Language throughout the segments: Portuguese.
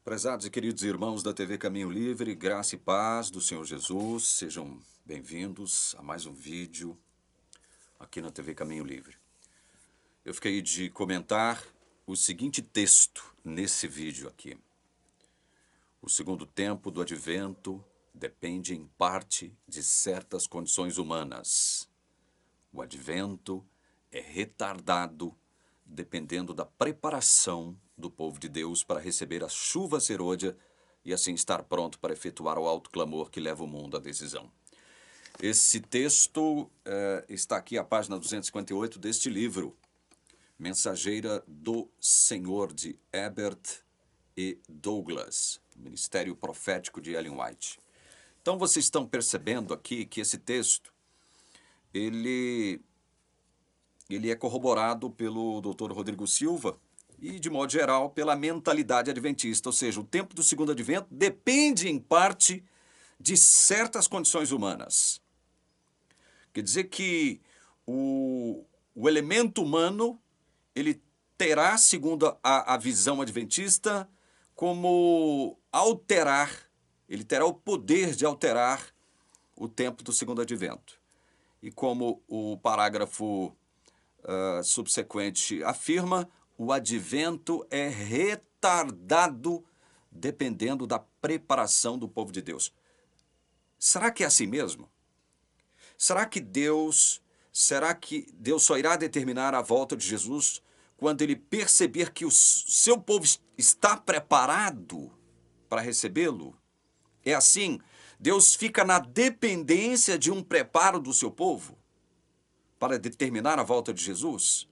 Prezados e queridos irmãos da TV Caminho Livre, graça e paz do Senhor Jesus, sejam bem-vindos a mais um vídeo aqui na TV Caminho Livre. Eu fiquei de comentar o seguinte texto nesse vídeo aqui. O segundo tempo do advento depende em parte de certas condições humanas. O advento é retardado dependendo da preparação do povo de Deus para receber a chuva serôdia e assim estar pronto para efetuar o alto clamor que leva o mundo à decisão. Esse texto está aqui à página 258 deste livro, Mensageira do Senhor, de Herbert e Douglas, Ministério Profético de Ellen White. Então vocês estão percebendo aqui que esse texto, ele é corroborado pelo Dr. Rodrigo Silva e, de modo geral, pela mentalidade adventista. Ou seja, o tempo do segundo advento depende, em parte, de certas condições humanas. Quer dizer que o elemento humano, ele terá, segundo a visão adventista, como alterar, ele terá o poder de alterar o tempo do segundo advento. E como o parágrafo subsequente afirma, o advento é retardado dependendo da preparação do povo de Deus. Será que é assim mesmo? Será que Deus só irá determinar a volta de Jesus quando ele perceber que o seu povo está preparado para recebê-lo? É assim? Deus fica na dependência de um preparo do seu povo para determinar a volta de Jesus?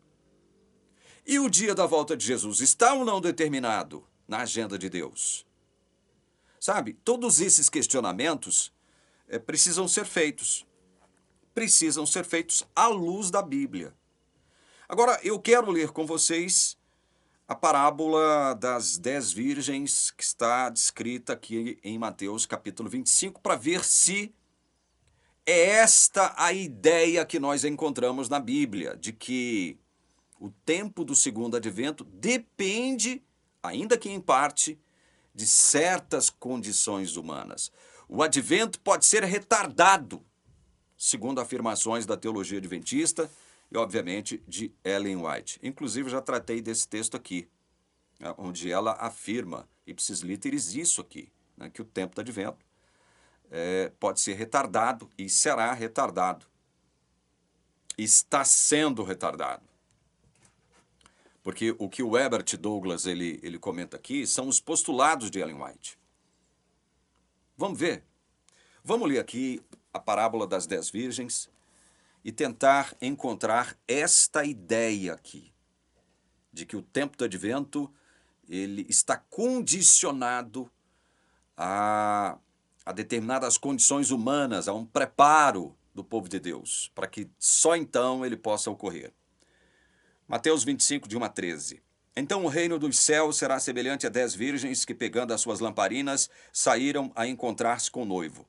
E o dia da volta de Jesus está ou não determinado na agenda de Deus? Sabe, todos esses questionamentos precisam ser feitos. Precisam ser feitos à luz da Bíblia. Agora, eu quero ler com vocês a parábola das 10 virgens que está descrita aqui em Mateus capítulo 25, para ver se é esta a ideia que nós encontramos na Bíblia, de que o tempo do segundo advento depende, ainda que em parte, de certas condições humanas. O advento pode ser retardado, segundo afirmações da teologia adventista e, obviamente, de Ellen White. Inclusive, já tratei desse texto aqui, onde ela afirma, ipsis literis, isso aqui, que o tempo do advento pode ser retardado e será retardado. Está sendo retardado. Porque o que o Herbert Douglas ele comenta aqui são os postulados de Ellen White. Vamos ver? Vamos ler aqui a parábola das 10 virgens e tentar encontrar esta ideia aqui, de que o tempo do advento ele está condicionado a determinadas condições humanas, a um preparo do povo de Deus, para que só então ele possa ocorrer. Mateus 25, de 1 a 13. Então o reino dos céus será semelhante a 10 virgens que, pegando as suas lamparinas, saíram a encontrar-se com o noivo.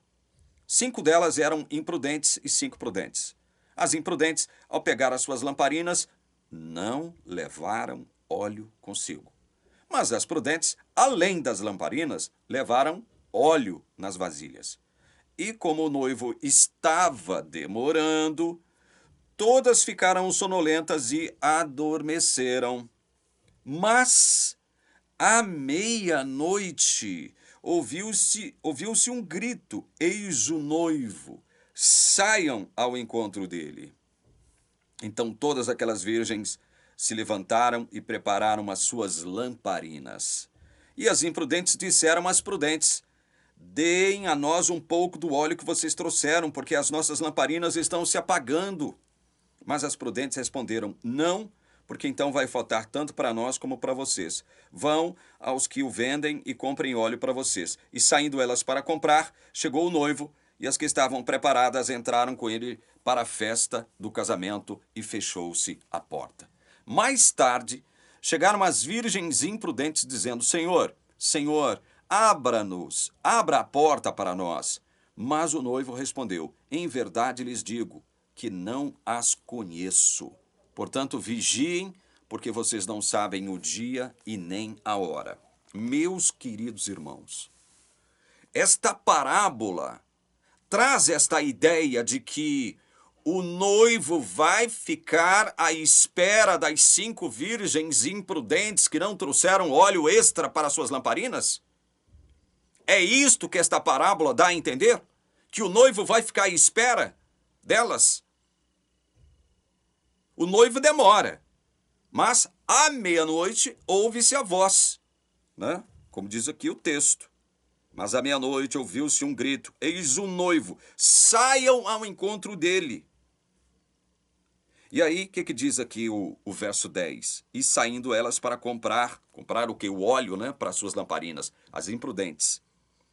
5 delas eram imprudentes e 5 prudentes. As imprudentes, ao pegar as suas lamparinas, não levaram óleo consigo. Mas as prudentes, além das lamparinas, levaram óleo nas vasilhas. E como o noivo estava demorando, todas ficaram sonolentas e adormeceram. Mas, à meia-noite, ouviu-se um grito: eis o noivo, saiam ao encontro dele. Então todas aquelas virgens se levantaram e prepararam as suas lamparinas. E as imprudentes disseram às prudentes: deem a nós um pouco do óleo que vocês trouxeram, porque as nossas lamparinas estão se apagando. Mas as prudentes responderam: não, porque então vai faltar tanto para nós como para vocês. Vão aos que o vendem e comprem óleo para vocês. E saindo elas para comprar, chegou o noivo, e as que estavam preparadas entraram com ele para a festa do casamento, e fechou-se a porta. Mais tarde, chegaram as virgens imprudentes, dizendo: Senhor, Senhor, abra-nos, abra a porta para nós. Mas o noivo respondeu: em verdade lhes digo que não as conheço. Portanto, vigiem, porque vocês não sabem o dia e nem a hora. Meus queridos irmãos, esta parábola traz esta ideia de que o noivo vai ficar à espera das 5 virgens imprudentes que não trouxeram óleo extra para suas lamparinas? É isto que esta parábola dá a entender? Que o noivo vai ficar à espera delas? O noivo demora, mas à meia-noite ouve-se a voz, né? Como diz aqui o texto. Mas à meia-noite ouviu-se um grito: eis o noivo, saiam ao encontro dele. E aí, o que diz aqui o verso 10? E saindo elas para comprar o quê? O óleo, né? Para suas lamparinas, as imprudentes.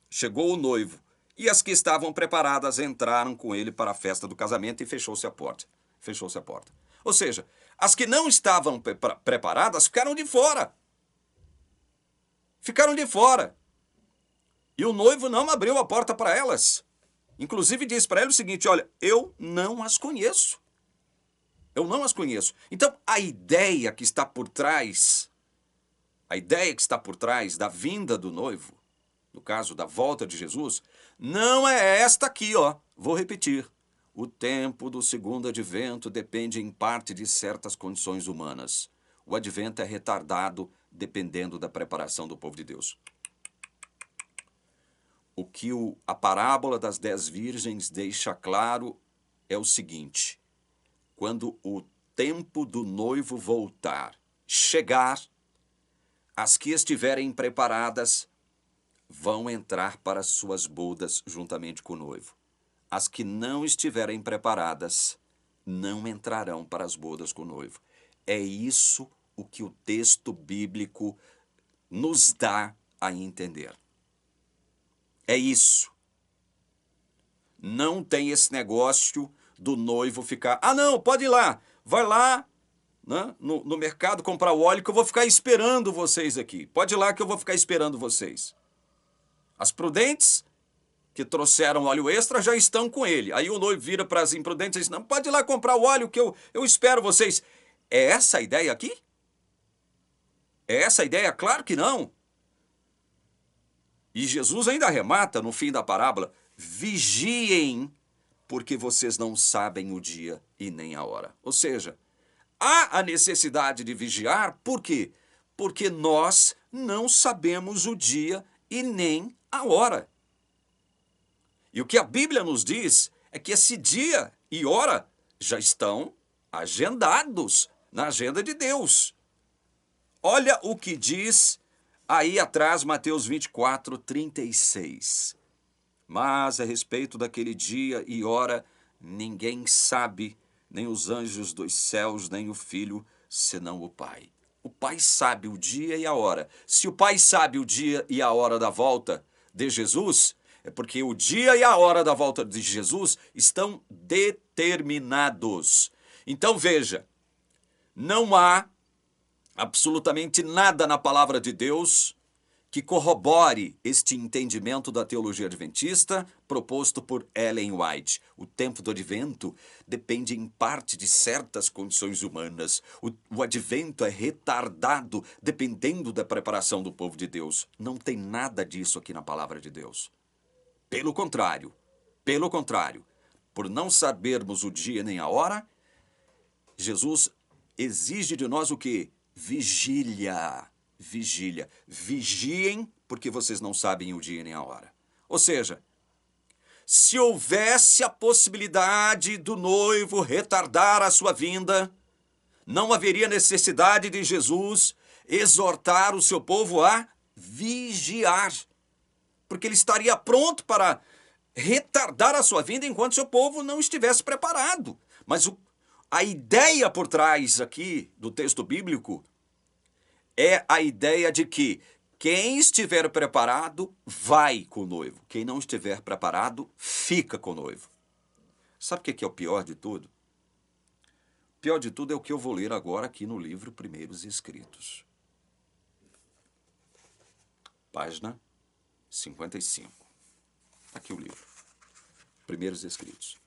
Chegou o noivo, e as que estavam preparadas entraram com ele para a festa do casamento e fechou-se a porta. Fechou-se a porta. Ou seja, as que não estavam preparadas ficaram de fora. Ficaram de fora. E o noivo não abriu a porta para elas. Inclusive disse para ele o seguinte: olha, eu não as conheço. Eu não as conheço. Então, a ideia que está por trás da vinda do noivo, no caso da volta de Jesus, não é esta aqui, ó. Vou repetir. O tempo do segundo advento depende em parte de certas condições humanas. O advento é retardado dependendo da preparação do povo de Deus. O que a parábola das 10 virgens deixa claro é o seguinte: quando o tempo do noivo voltar, chegar, as que estiverem preparadas vão entrar para suas bodas juntamente com o noivo. As que não estiverem preparadas não entrarão para as bodas com o noivo. É isso o que o texto bíblico nos dá a entender. É isso. Não tem esse negócio do noivo ficar: ah, não, pode ir lá, vai lá, né, no mercado comprar o óleo que eu vou ficar esperando vocês aqui. Pode ir lá que eu vou ficar esperando vocês. As prudentes que trouxeram óleo extra já estão com ele. Aí o noivo vira para as imprudentes e diz: não, pode ir lá comprar o óleo que eu espero vocês. É essa a ideia aqui? É essa a ideia? Claro que não. E Jesus ainda arremata no fim da parábola: vigiem, porque vocês não sabem o dia e nem a hora. Ou seja, há a necessidade de vigiar. Por quê? Porque nós não sabemos o dia e nem a hora. E o que a Bíblia nos diz é que esse dia e hora já estão agendados na agenda de Deus. Olha o que diz aí atrás Mateus 24, 36. Mas a respeito daquele dia e hora, ninguém sabe, nem os anjos dos céus, nem o Filho, senão o Pai. O Pai sabe o dia e a hora. Se o Pai sabe o dia e a hora da volta de Jesus, é porque o dia e a hora da volta de Jesus estão determinados. Então veja, não há absolutamente nada na palavra de Deus que corrobore este entendimento da teologia adventista proposto por Ellen White. O tempo do advento depende em parte de certas condições humanas. O advento é retardado dependendo da preparação do povo de Deus. Não tem nada disso aqui na palavra de Deus. Pelo contrário, por não sabermos o dia nem a hora, Jesus exige de nós o quê? Vigília. Vigiem, porque vocês não sabem o dia nem a hora. Ou seja, se houvesse a possibilidade do noivo retardar a sua vinda, não haveria necessidade de Jesus exortar o seu povo a vigiar, porque ele estaria pronto para retardar a sua vinda enquanto seu povo não estivesse preparado. Mas a ideia por trás aqui do texto bíblico é a ideia de que quem estiver preparado vai com o noivo. Quem não estiver preparado fica com o noivo. Sabe o que é o pior de tudo? O pior de tudo é o que eu vou ler agora aqui no livro Primeiros Escritos. Página 55. Aqui o livro. Primeiros Escritos.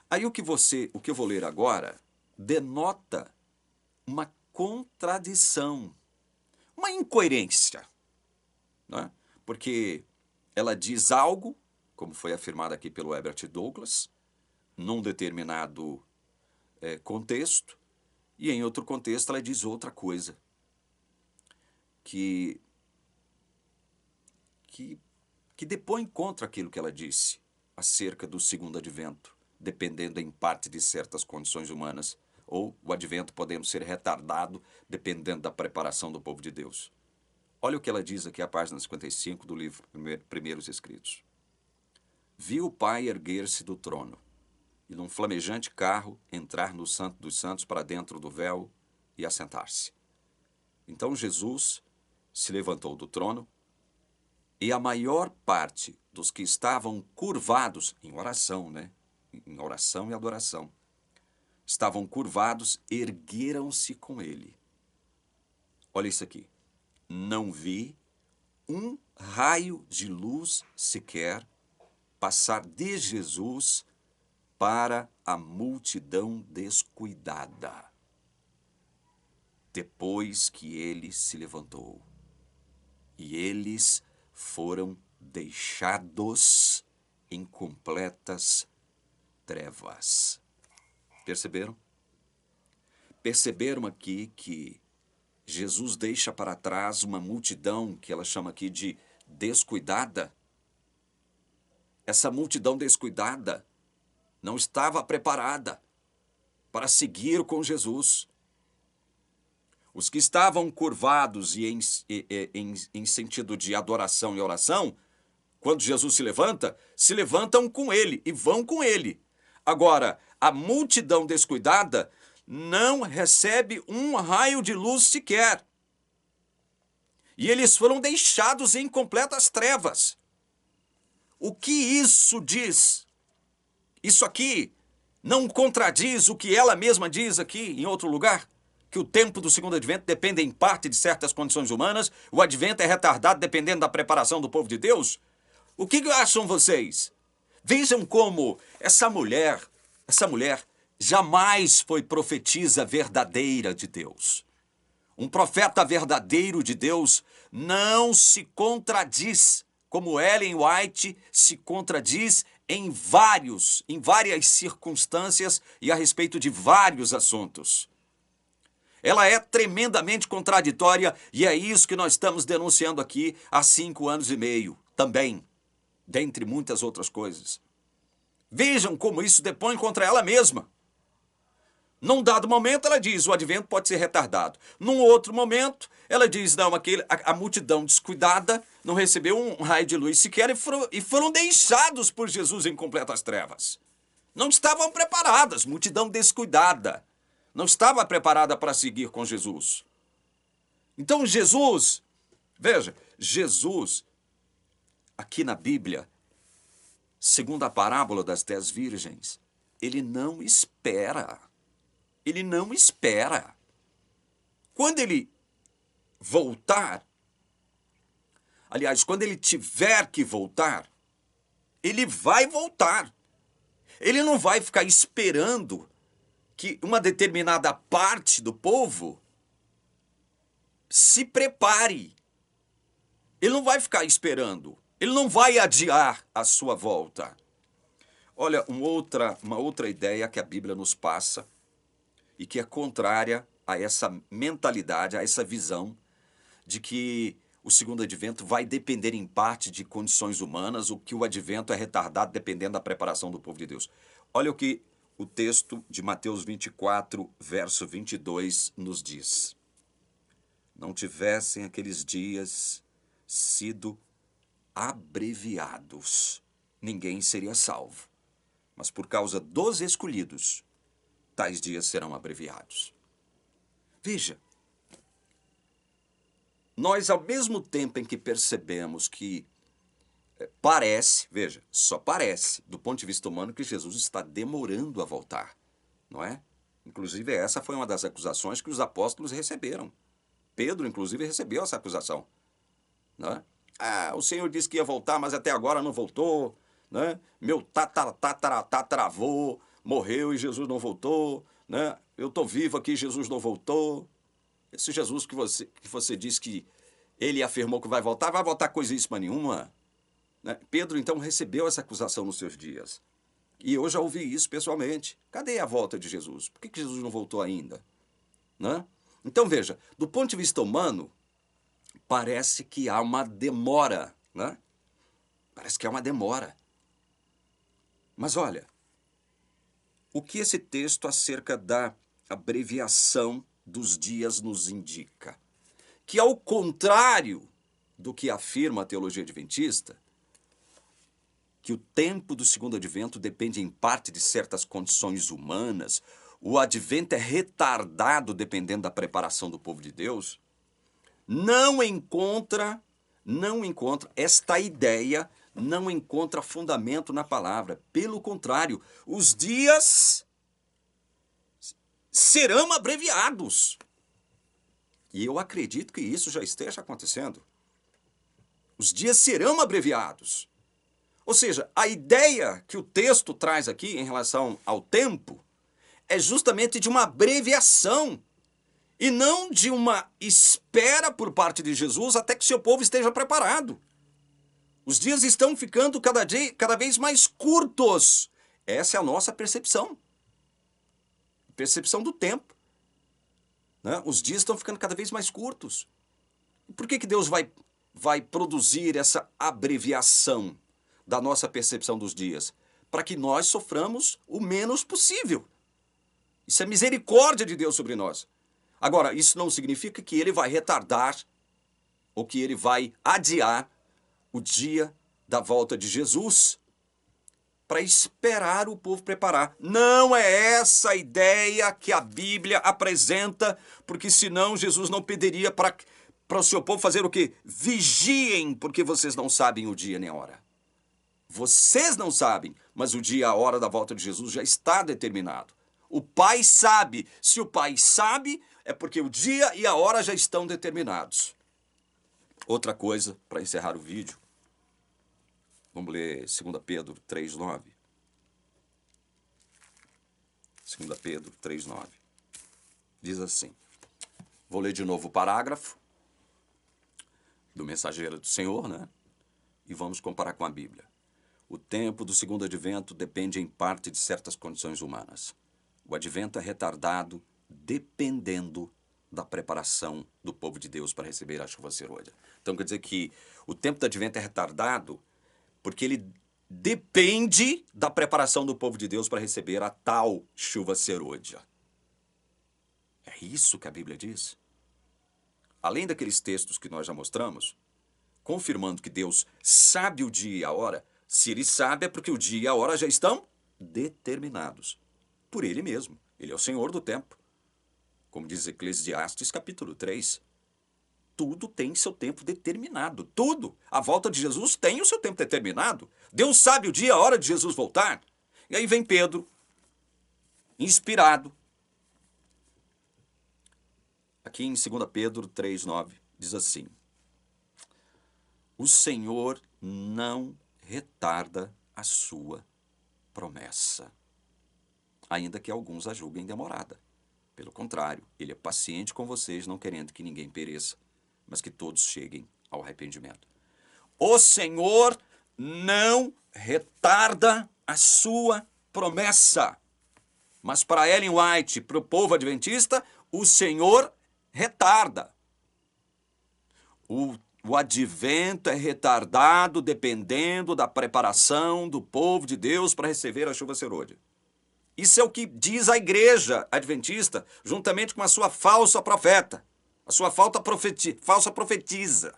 Aí o que eu vou ler agora denota uma contradição uma incoerência, não é? Porque ela diz algo, como foi afirmado aqui pelo Herbert Douglas, num determinado contexto, e em outro contexto ela diz outra coisa, que depõe contra aquilo que ela disse acerca do segundo advento, dependendo em parte de certas condições humanas, ou o advento podendo ser retardado, dependendo da preparação do povo de Deus. Olha o que ela diz aqui, a página 55 do livro Primeiros Escritos. Vi o Pai erguer-se do trono, e num flamejante carro entrar no Santo dos Santos para dentro do véu e assentar-se. Então Jesus se levantou do trono, e a maior parte dos que estavam curvados em oração, né? Em oração e adoração, estavam curvados, ergueram-se com ele. Olha isso aqui. Não vi um raio de luz sequer passar de Jesus para a multidão descuidada, depois que ele se levantou. E eles foram deixados em completas trevas. Perceberam? Perceberam aqui que Jesus deixa para trás uma multidão que ela chama aqui de descuidada? Essa multidão descuidada não estava preparada para seguir com Jesus. Os que estavam curvados e em sentido de adoração e oração, quando Jesus se levantam com ele e vão com ele. Agora, a multidão descuidada não recebe um raio de luz sequer. E eles foram deixados em completas trevas. O que isso diz? Isso aqui não contradiz o que ela mesma diz aqui em outro lugar? Que o tempo do segundo advento depende em parte de certas condições humanas, o advento é retardado dependendo da preparação do povo de Deus? O que acham vocês? Vejam como essa mulher jamais foi profetisa verdadeira de Deus. Um profeta verdadeiro de Deus não se contradiz, como Ellen White se contradiz em várias circunstâncias e a respeito de vários assuntos. Ela é tremendamente contraditória e é isso que nós estamos denunciando aqui há 5 anos e meio, também, dentre muitas outras coisas. Vejam como isso depõe contra ela mesma. Num dado momento, ela diz, o advento pode ser retardado. Num outro momento, ela diz, não, a multidão descuidada não recebeu um raio de luz sequer e foram deixados por Jesus em completas trevas. Não estavam preparadas, multidão descuidada. Não estava preparada para seguir com Jesus. Então Jesus, veja, Jesus, aqui na Bíblia, segundo a parábola das 10 virgens, ele não espera. Ele não espera. Quando ele voltar, aliás, quando ele tiver que voltar, ele vai voltar. Ele não vai ficar esperando que uma determinada parte do povo se prepare. Ele não vai ficar esperando. Ele não vai adiar a sua volta. Olha, uma outra ideia que a Bíblia nos passa e que é contrária a essa mentalidade, a essa visão de que o segundo advento vai depender em parte de condições humanas, ou que o advento é retardado dependendo da preparação do povo de Deus. Olha o que o texto de Mateus 24, verso 22 nos diz. Não tivessem aqueles dias sido abreviados, ninguém seria salvo. Mas por causa dos escolhidos, tais dias serão abreviados. Veja, nós ao mesmo tempo em que percebemos que parece, veja, só parece, do ponto de vista humano, que Jesus está demorando a voltar, não é? Inclusive, essa foi uma das acusações que os apóstolos receberam. Pedro, inclusive, recebeu essa acusação, não é? Ah, o Senhor disse que ia voltar, mas até agora não voltou, né? Meu tataravô morreu e Jesus não voltou, né? Eu estou vivo aqui e Jesus não voltou. Esse Jesus que você diz que ele afirmou que vai voltar coisíssima nenhuma. Né? Pedro, então, recebeu essa acusação nos seus dias. E eu já ouvi isso pessoalmente. Cadê a volta de Jesus? Por que Jesus não voltou ainda? Né? Então, veja, do ponto de vista humano, parece que há uma demora. Né? Parece que há uma demora. Mas olha, o que esse texto acerca da abreviação dos dias nos indica? Que, ao contrário do que afirma a teologia adventista, que o tempo do segundo advento depende em parte de certas condições humanas, o advento é retardado dependendo da preparação do povo de Deus, não encontra esta ideia, não encontra fundamento na palavra. Pelo contrário, os dias serão abreviados. E eu acredito que isso já esteja acontecendo. Os dias serão abreviados. Ou seja, a ideia que o texto traz aqui em relação ao tempo é justamente de uma abreviação e não de uma espera por parte de Jesus até que seu povo esteja preparado. Os dias estão ficando cada vez mais curtos. Essa é a nossa percepção. Percepção do tempo. Né? Os dias estão ficando cada vez mais curtos. E por que Deus vai produzir essa abreviação da nossa percepção dos dias? Para que nós soframos o menos possível. Isso é misericórdia de Deus sobre nós. Agora, isso não significa que ele vai retardar ou que ele vai adiar o dia da volta de Jesus para esperar o povo preparar. Não é essa a ideia que a Bíblia apresenta, porque senão Jesus não pediria para o seu povo fazer o quê? Vigiem, porque vocês não sabem o dia nem a hora. Vocês não sabem, mas o dia e a hora da volta de Jesus já está determinado. O Pai sabe. Se o Pai sabe, é porque o dia e a hora já estão determinados. Outra coisa, para encerrar o vídeo, vamos ler 2 Pedro 3,9. 2 Pedro 3,9. Diz assim. Vou ler de novo o parágrafo do Mensageiro do Senhor, né? E vamos comparar com a Bíblia. O tempo do segundo advento depende em parte de certas condições humanas. O advento é retardado dependendo da preparação do povo de Deus para receber a chuva serôdia. Então quer dizer que o tempo do advento é retardado porque ele depende da preparação do povo de Deus para receber a tal chuva serôdia. É isso que a Bíblia diz. Além daqueles textos que nós já mostramos, confirmando que Deus sabe o dia e a hora, se ele sabe é porque o dia e a hora já estão determinados por ele mesmo. Ele é o Senhor do tempo. Como diz Eclesiastes capítulo 3, tudo tem seu tempo determinado. Tudo. A volta de Jesus tem o seu tempo determinado. Deus sabe o dia e a hora de Jesus voltar. E aí vem Pedro, inspirado. Aqui em 2 Pedro 3,9, diz assim: o Senhor não retarda a sua promessa, ainda que alguns a julguem demorada. Pelo contrário, ele é paciente com vocês, não querendo que ninguém pereça, mas que todos cheguem ao arrependimento. O Senhor não retarda a sua promessa. Mas para Ellen White, para o povo adventista, o Senhor retarda. O advento é retardado dependendo da preparação do povo de Deus para receber a chuva serôdia. Isso é o que diz a igreja adventista, juntamente com a sua falsa profeta, a sua falsa profetisa.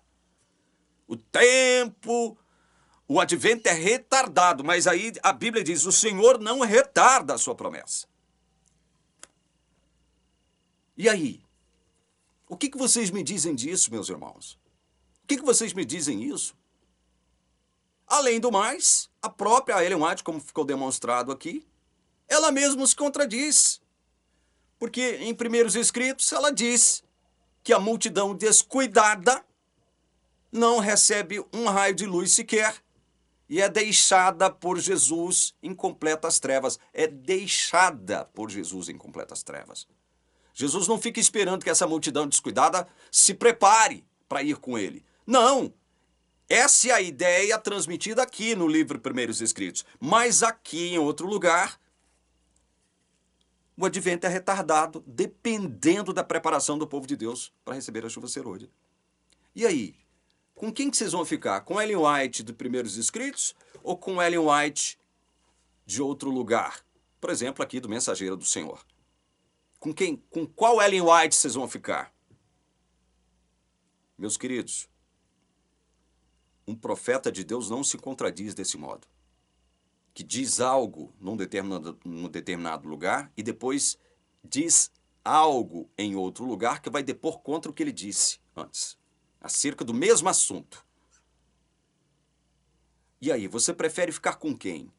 O advento é retardado, mas aí a Bíblia diz, o Senhor não retarda a sua promessa. E aí? O que vocês me dizem disso, meus irmãos? O que vocês me dizem isso? Além do mais, a própria Ellen White, como ficou demonstrado aqui, ela mesma se contradiz. Porque em primeiros escritos ela diz que a multidão descuidada não recebe um raio de luz sequer e é deixada por Jesus em completas trevas. É deixada por Jesus em completas trevas. Jesus não fica esperando que essa multidão descuidada se prepare para ir com ele. Não! Essa é a ideia transmitida aqui no livro Primeiros Escritos. Mas aqui, em outro lugar, o advento é retardado, dependendo da preparação do povo de Deus para receber a chuva serôdia. E aí, com quem que vocês vão ficar? Com Ellen White do Primeiros Escritos ou com Ellen White de outro lugar? Por exemplo, aqui do Mensageiro do Senhor. Com qual Ellen White vocês vão ficar? Meus queridos, um profeta de Deus não se contradiz desse modo. Que diz algo num determinado lugar e depois diz algo em outro lugar que vai depor contra o que ele disse antes, acerca do mesmo assunto. E aí, você prefere ficar com quem?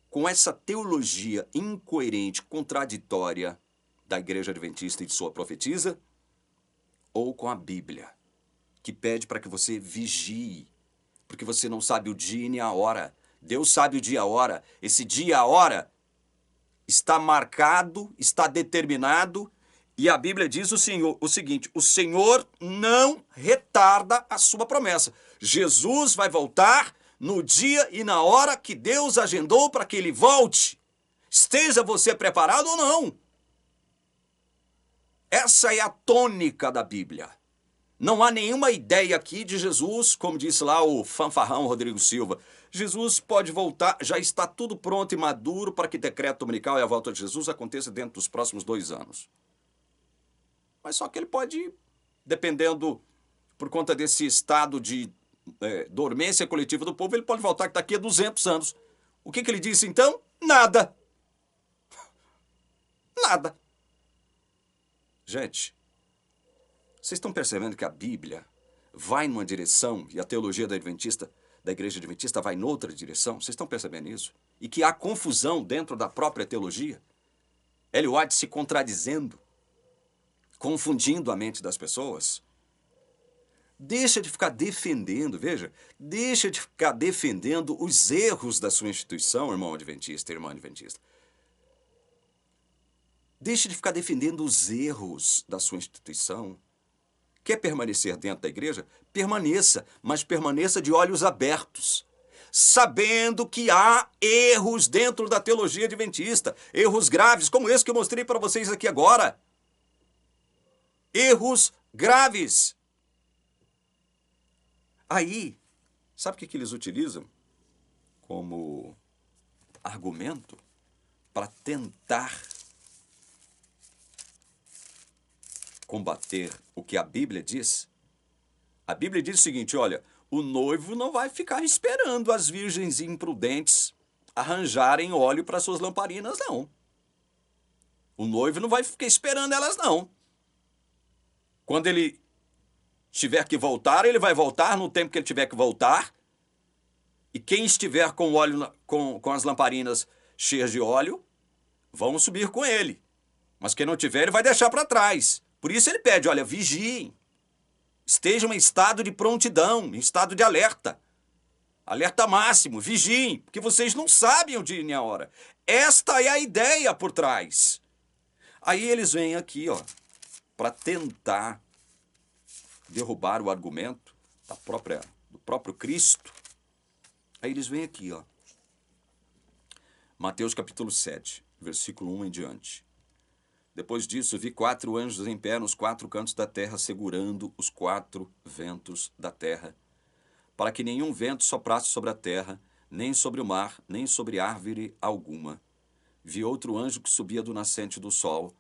Com essa teologia incoerente, contraditória da Igreja Adventista e de sua profetisa? Ou com a Bíblia, que pede para que você vigie, porque você não sabe o dia nem a hora. Deus sabe o dia e a hora. Esse dia e a hora está marcado, está determinado, e a Bíblia diz o seguinte: o Senhor não retarda a sua promessa. Jesus vai voltar no dia e na hora que Deus agendou para que ele volte. Esteja você preparado ou não. Essa é a tônica da Bíblia. Não há nenhuma ideia aqui de Jesus, como disse lá o fanfarrão Rodrigo Silva. Jesus pode voltar, já está tudo pronto e maduro para que o decreto dominical e a volta de Jesus aconteça dentro dos próximos 2 anos. Mas só que ele pode, dependendo, por conta desse estado de dormência coletiva do povo, ele pode voltar daqui a 200 anos. O que ele disse então? Nada. Nada. Gente, vocês estão percebendo que a Bíblia vai numa direção e a teologia da Igreja Adventista vai noutra direção? Vocês estão percebendo isso? E que há confusão dentro da própria teologia? Ellen White se contradizendo, confundindo a mente das pessoas. Deixa de ficar defendendo, veja, deixa de ficar defendendo os erros da sua instituição, irmão adventista, irmã adventista. Deixe de ficar defendendo os erros da sua instituição. Quer permanecer dentro da igreja? Permaneça, mas permaneça de olhos abertos, sabendo que há erros dentro da teologia adventista, erros graves, como esse que eu mostrei para vocês aqui agora. Erros graves. Aí, sabe o que eles utilizam como argumento para tentar combater o que a Bíblia diz? A Bíblia diz o seguinte: olha, o noivo não vai ficar esperando as virgens imprudentes arranjarem óleo para suas lamparinas, não. O noivo não vai ficar esperando elas, não. Quando ele tiver que voltar, ele vai voltar no tempo que ele tiver que voltar. E quem estiver com óleo, com as lamparinas cheias de óleo, vão subir com ele. Mas quem não tiver, ele vai deixar para trás. Por isso ele pede, olha, vigiem. Estejam em estado de prontidão, em estado de alerta. Alerta máximo, vigiem, porque vocês não sabem o dia nem a hora. Esta é a ideia por trás. Aí eles vêm aqui, ó, para tentar derrubar o argumento do próprio Cristo. Aí eles vêm aqui, ó. Mateus capítulo 7, versículo 1 em diante. Depois disso, vi 4 anjos em pé nos 4 cantos da terra, segurando os 4 ventos da terra, para que nenhum vento soprasse sobre a terra, nem sobre o mar, nem sobre árvore alguma. Vi outro anjo que subia do nascente do sol,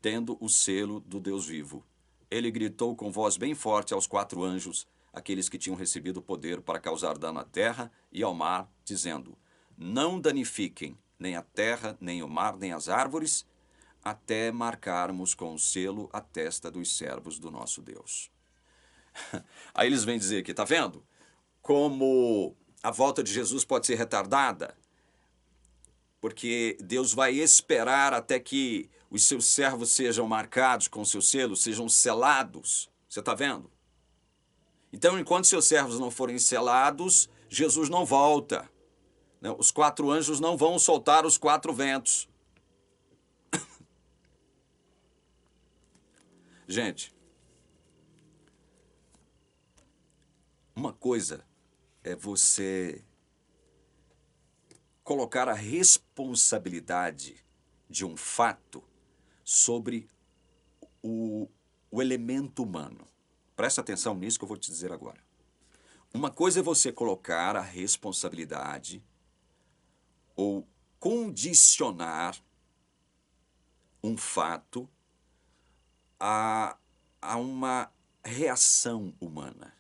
tendo o selo do Deus vivo. Ele gritou com voz bem forte aos 4 anjos, aqueles que tinham recebido o poder para causar dano à terra e ao mar, dizendo: não danifiquem nem a terra, nem o mar, nem as árvores, até marcarmos com o selo a testa dos servos do nosso Deus. Aí eles vêm dizer aqui, tá vendo? Como a volta de Jesus pode ser retardada, porque Deus vai esperar até que os seus servos sejam marcados com o seu selo, sejam selados. Você está vendo? Então, enquanto seus servos não forem selados, Jesus não volta. Os 4 anjos não vão soltar os 4 ventos. Gente, uma coisa é você colocar a responsabilidade de um fato sobre o elemento humano. Presta atenção nisso que eu vou te dizer agora. Uma coisa é você colocar a responsabilidade ou condicionar um fato a uma reação humana.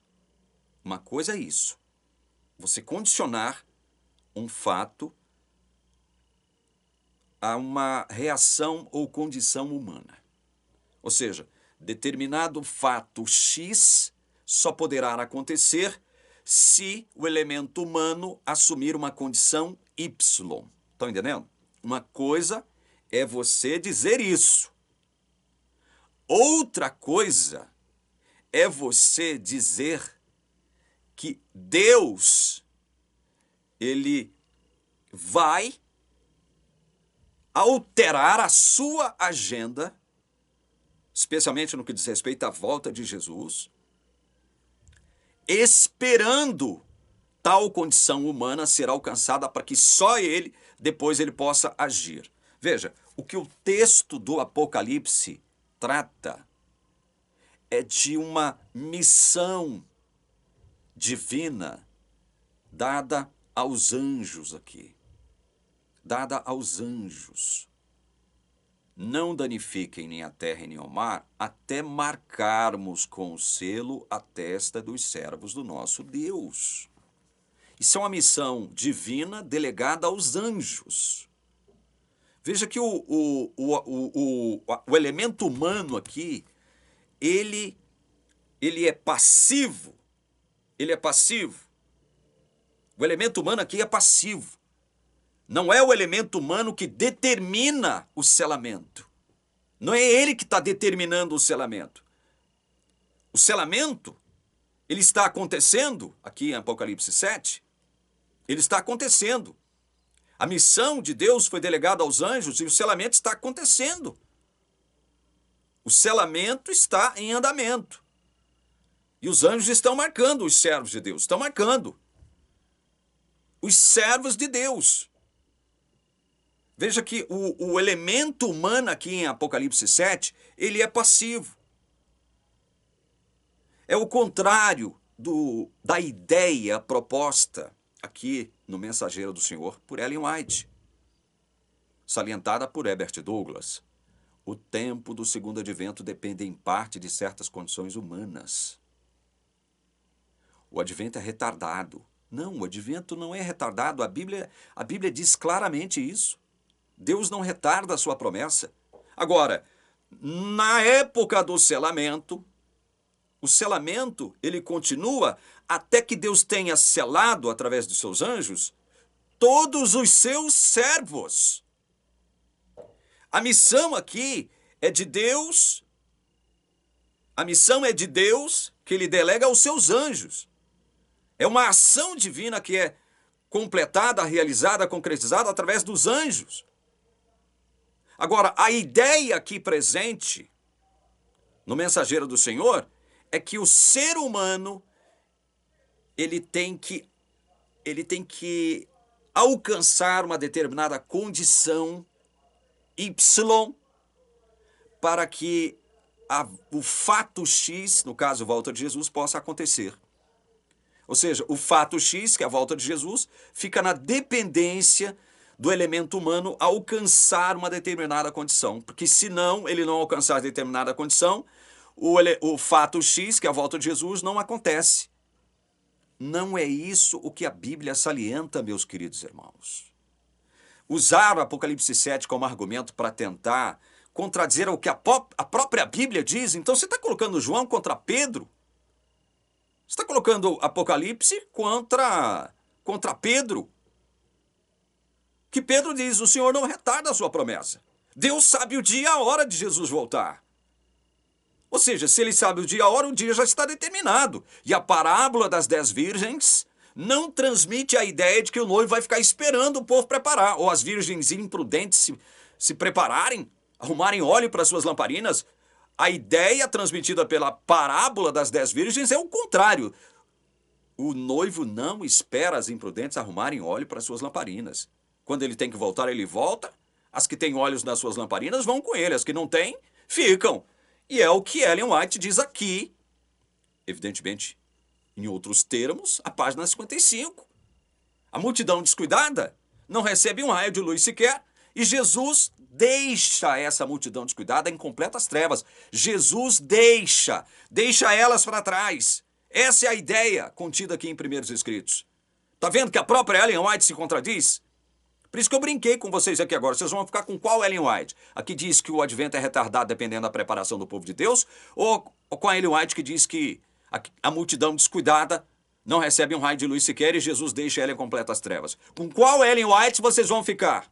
Uma coisa é isso. Você condicionar um fato a uma reação ou condição humana. Ou seja, determinado fato X só poderá acontecer se o elemento humano assumir uma condição Y. Estão entendendo? Uma coisa é você dizer isso. Outra coisa é você dizer que Deus, ele vai alterar a sua agenda, especialmente no que diz respeito à volta de Jesus, esperando tal condição humana ser alcançada para que só ele, depois ele possa agir. Veja, o que o texto do Apocalipse trata é de uma missão divina dada aos anjos aqui. Dada aos anjos. Não danifiquem nem a terra nem o mar, até marcarmos com o selo a testa dos servos do nosso Deus. Isso é uma missão divina delegada aos anjos. Veja que o elemento humano aqui, ele é passivo. Ele é passivo. O elemento humano aqui é passivo. Não é o elemento humano que determina o selamento. Não é ele que está determinando o selamento. O selamento, ele está acontecendo, aqui em Apocalipse 7, ele está acontecendo. A missão de Deus foi delegada aos anjos e o selamento está acontecendo. O selamento está em andamento. E os anjos estão marcando os servos de Deus, estão marcando. Os servos de Deus. Veja que o elemento humano aqui em Apocalipse 7, ele é passivo. É o contrário da ideia proposta aqui no Mensageiro do Senhor por Ellen White, salientada por Herbert Douglas. O tempo do segundo advento depende em parte de certas condições humanas. O advento é retardado. Não, o advento não é retardado. A Bíblia diz claramente isso. Deus não retarda a sua promessa. Agora, na época do selamento, o selamento, ele continua até que Deus tenha selado, através dos seus anjos, todos os seus servos. A missão aqui é de Deus. A missão é de Deus que ele delega aos seus anjos. É uma ação divina que é completada, realizada, concretizada através dos anjos. Agora, a ideia aqui presente no Mensageiro do Senhor é que o ser humano ele tem que alcançar uma determinada condição Y para que o fato X, no caso a volta de Jesus, possa acontecer. Ou seja, o fato X, que é a volta de Jesus, fica na dependência do elemento humano alcançar uma determinada condição. Porque se não, ele não alcançar determinada condição, o fato X, que é a volta de Jesus, não acontece. Não é isso o que a Bíblia salienta, meus queridos irmãos. Usar o Apocalipse 7 como argumento para tentar contradizer o que a própria Bíblia diz, então você está colocando João contra Pedro? Você está colocando Apocalipse contra Pedro? Que Pedro diz, o Senhor não retarda a sua promessa. Deus sabe o dia e a hora de Jesus voltar. Ou seja, se ele sabe o dia e a hora, o dia já está determinado. E a parábola das 10 virgens não transmite a ideia de que o noivo vai ficar esperando o povo preparar. Ou as virgens imprudentes se prepararem, arrumarem óleo para suas lamparinas, A ideia transmitida pela parábola das 10 virgens é o contrário. O noivo não espera as imprudentes arrumarem óleo para suas lamparinas. Quando ele tem que voltar, ele volta. As que têm óleos nas suas lamparinas vão com ele. As que não têm, ficam. E é o que Ellen White diz aqui. Evidentemente, em outros termos, a página 55. A multidão descuidada não recebe um raio de luz sequer. E Jesus deixa essa multidão descuidada em completas trevas. Jesus deixa elas para trás. Essa é a ideia contida aqui em Primeiros Escritos. Tá vendo que a própria Ellen White se contradiz? Por isso que eu brinquei com vocês aqui agora. Vocês vão ficar com qual Ellen White? Aqui diz que o advento é retardado dependendo da preparação do povo de Deus? Ou com a Ellen White que diz que a multidão descuidada não recebe um raio de luz sequer e Jesus deixa ela em completas trevas? Com qual Ellen White vocês vão ficar?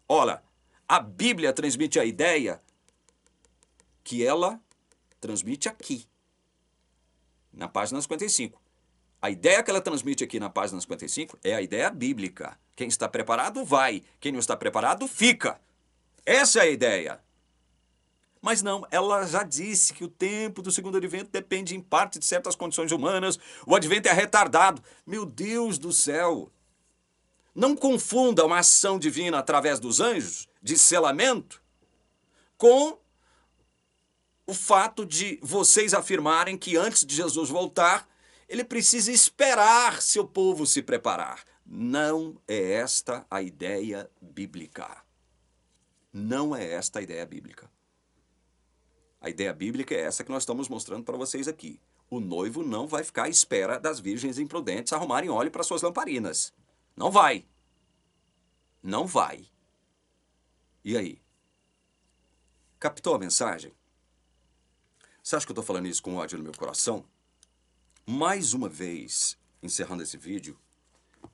Olha, a Bíblia transmite a ideia que ela transmite aqui, na página 55. A ideia que ela transmite aqui na página 55 é a ideia bíblica. Quem está preparado vai, quem não está preparado fica. Essa é a ideia. Mas não, ela já disse que o tempo do segundo advento depende em parte de certas condições humanas. O advento é retardado. Meu Deus do céu! Não confunda uma ação divina através dos anjos, de selamento, com o fato de vocês afirmarem que antes de Jesus voltar, ele precisa esperar seu povo se preparar. Não é esta a ideia bíblica. Não é esta a ideia bíblica. A ideia bíblica é essa que nós estamos mostrando para vocês aqui. O noivo não vai ficar à espera das virgens imprudentes arrumarem óleo para suas lamparinas. Não vai. Não vai. E aí? Captou a mensagem? Você acha que eu estou falando isso com ódio no meu coração? Mais uma vez, encerrando esse vídeo,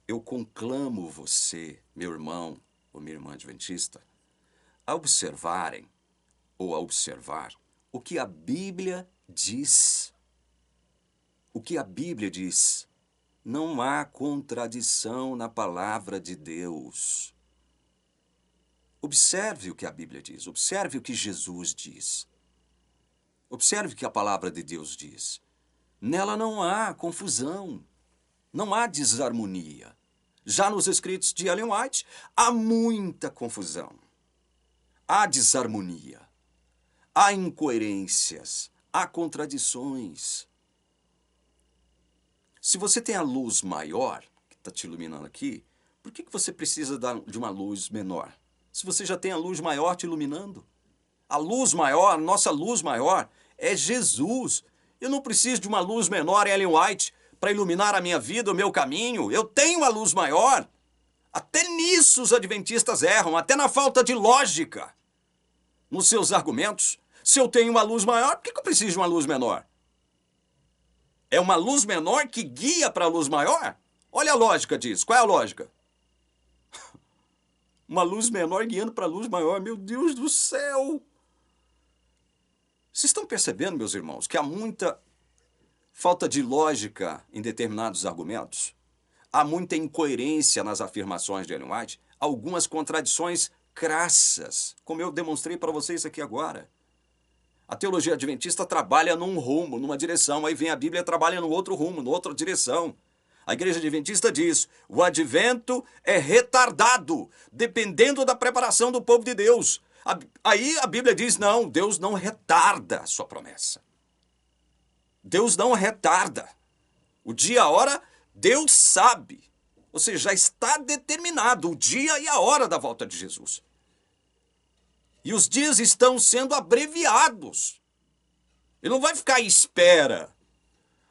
eu conclamo você, meu irmão ou minha irmã adventista, a observarem ou a observar o que a Bíblia diz. O que a Bíblia diz. Não há contradição na palavra de Deus. Observe o que a Bíblia diz. Observe o que Jesus diz. Observe o que a palavra de Deus diz. Nela não há confusão. Não há desarmonia. Já nos escritos de Ellen White, há muita confusão. Há desarmonia. Há incoerências. Há contradições. Se você tem a luz maior, que está te iluminando aqui, por que você precisa de uma luz menor? Se você já tem a luz maior te iluminando. A luz maior, nossa luz maior, é Jesus. Eu não preciso de uma luz menor, Ellen White, para iluminar a minha vida, o meu caminho. Eu tenho a luz maior. Até nisso os adventistas erram, até na falta de lógica nos seus argumentos. Se eu tenho uma luz maior, por que eu preciso de uma luz menor? É uma luz menor que guia para a luz maior? Olha a lógica disso. Qual é a lógica? Uma luz menor guiando para a luz maior. Meu Deus do céu! Vocês estão percebendo, meus irmãos, que há muita falta de lógica em determinados argumentos? Há muita incoerência nas afirmações de Ellen White? Algumas contradições crassas, como eu demonstrei para vocês aqui agora. A teologia adventista trabalha num rumo, numa direção, aí vem a Bíblia e trabalha no outro rumo, numa outra direção. A igreja adventista diz, o advento é retardado, dependendo da preparação do povo de Deus. Aí a Bíblia diz, não, Deus não retarda a sua promessa. Deus não retarda. O dia e a hora, Deus sabe. Ou seja, já está determinado o dia e a hora da volta de Jesus. E os dias estão sendo abreviados. Ele não vai ficar à espera.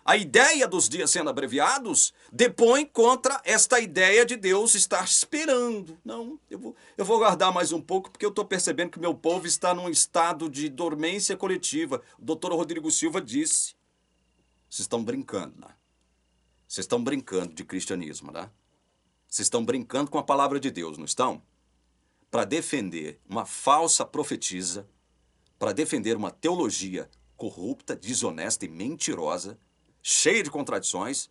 A ideia dos dias sendo abreviados depõe contra esta ideia de Deus estar esperando. Não, eu vou guardar mais um pouco porque eu estou percebendo que o meu povo está num estado de dormência coletiva. O doutor Rodrigo Silva disse. Vocês estão brincando, né? Vocês estão brincando de cristianismo, né? Vocês estão brincando com a palavra de Deus, não estão? Para defender uma falsa profetisa, para defender uma teologia corrupta, desonesta e mentirosa, cheia de contradições,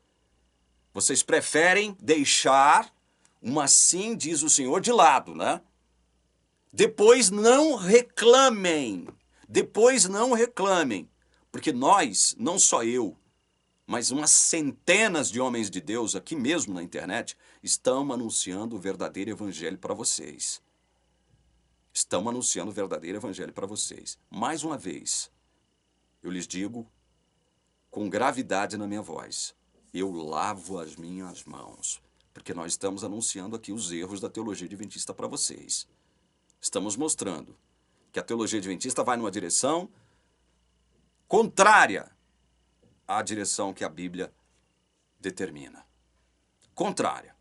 vocês preferem deixar uma assim diz o Senhor de lado, né? Depois não reclamem Depois não reclamem, porque nós, não só eu, mas umas centenas de homens de Deus aqui mesmo na internet, estão anunciando o verdadeiro evangelho para vocês. Estão anunciando o verdadeiro evangelho para vocês. Mais uma vez, eu lhes digo com gravidade na minha voz, eu lavo as minhas mãos, porque nós estamos anunciando aqui os erros da teologia adventista para vocês. Estamos mostrando que a teologia adventista vai numa direção contrária à direção que a Bíblia determina. Contrária.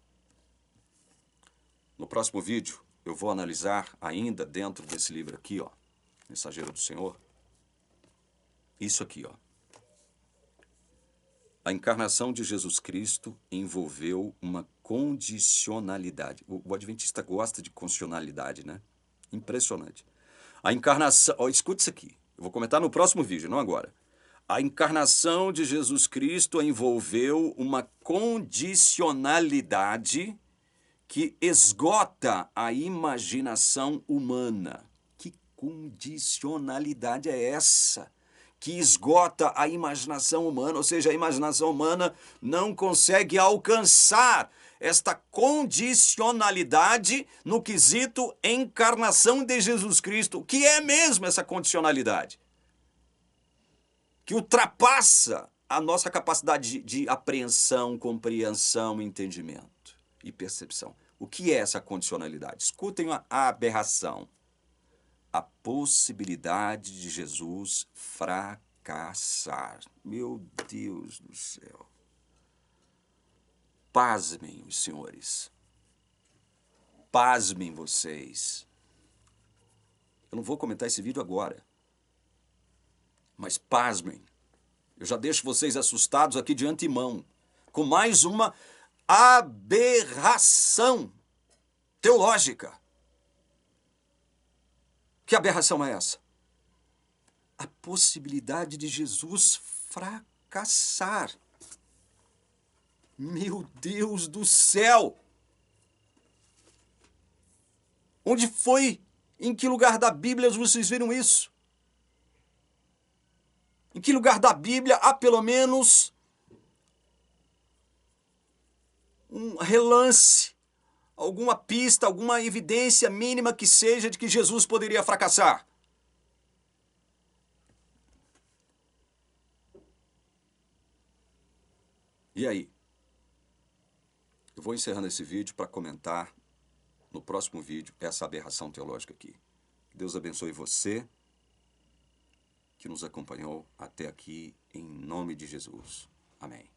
No próximo vídeo, eu vou analisar ainda dentro desse livro aqui, ó, Mensageiro do Senhor, isso aqui, ó. A encarnação de Jesus Cristo envolveu uma condicionalidade. O adventista gosta de condicionalidade, né? Impressionante. A encarnação... Ó, escute isso aqui. Eu vou comentar no próximo vídeo, não agora. A encarnação de Jesus Cristo envolveu uma condicionalidade que esgota a imaginação humana. Que condicionalidade é essa? Que esgota a imaginação humana, ou seja, a imaginação humana não consegue alcançar esta condicionalidade no quesito encarnação de Jesus Cristo. Que é mesmo essa condicionalidade? Que ultrapassa a nossa capacidade de apreensão, compreensão, entendimento e percepção. O que é essa condicionalidade? Escutem a aberração. A possibilidade de Jesus fracassar. Meu Deus do céu. Pasmem os senhores. Pasmem vocês. Eu não vou comentar esse vídeo agora. Mas pasmem. Eu já deixo vocês assustados aqui de antemão. Com mais uma aberração teológica. Que aberração é essa? A possibilidade de Jesus fracassar. Meu Deus do céu! Onde foi? Em que lugar da Bíblia vocês viram isso? Em que lugar da Bíblia há pelo menos um relance, alguma pista, alguma evidência mínima que seja de que Jesus poderia fracassar? E aí? Eu vou encerrando esse vídeo para comentar no próximo vídeo essa aberração teológica aqui. Deus abençoe você que nos acompanhou até aqui, em nome de Jesus. Amém.